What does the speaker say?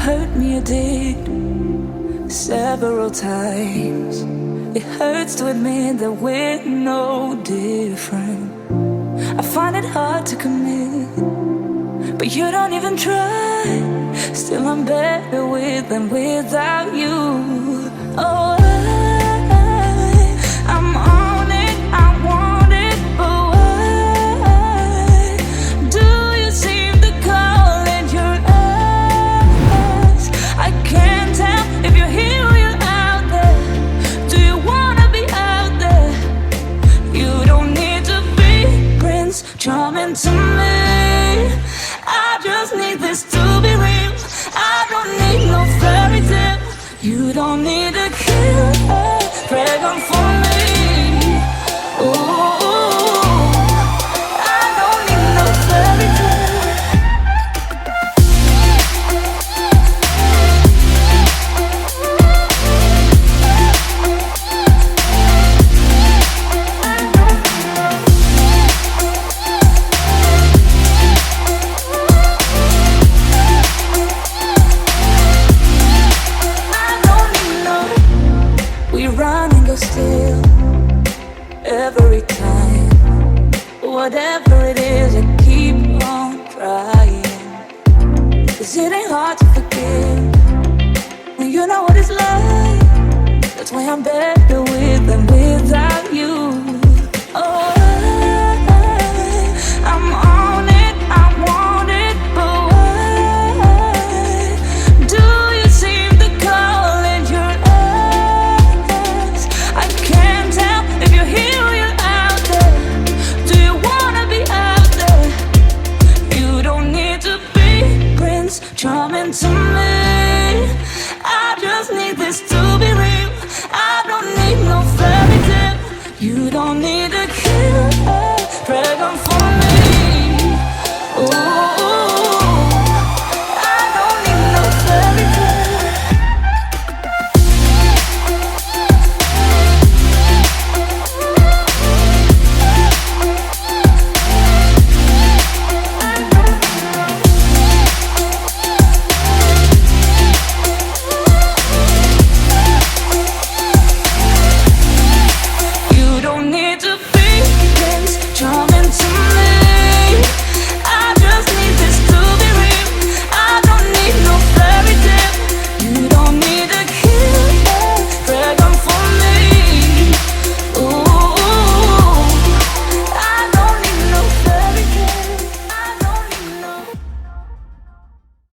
hurt me, you did, several times. It hurts to admit that we're no different. I find it hard to commit, but you don't even try. Still I'm better with than without you. Oh, I'm on it, I want it, but why do you seem to call it your eyes? I can't tell if you're here or you're out there. Do you wanna be out there? You don't need to be Prince Charming to me. I just need this to be real. I don't need no fairy tale. You don't need to kill a dragon for me. Ooh, I don't need no fairy tale. Still, every time, whatever it is, I keep on trying. 'Cause it ain't hard to forgive when you know what it's like. That's why I'm better.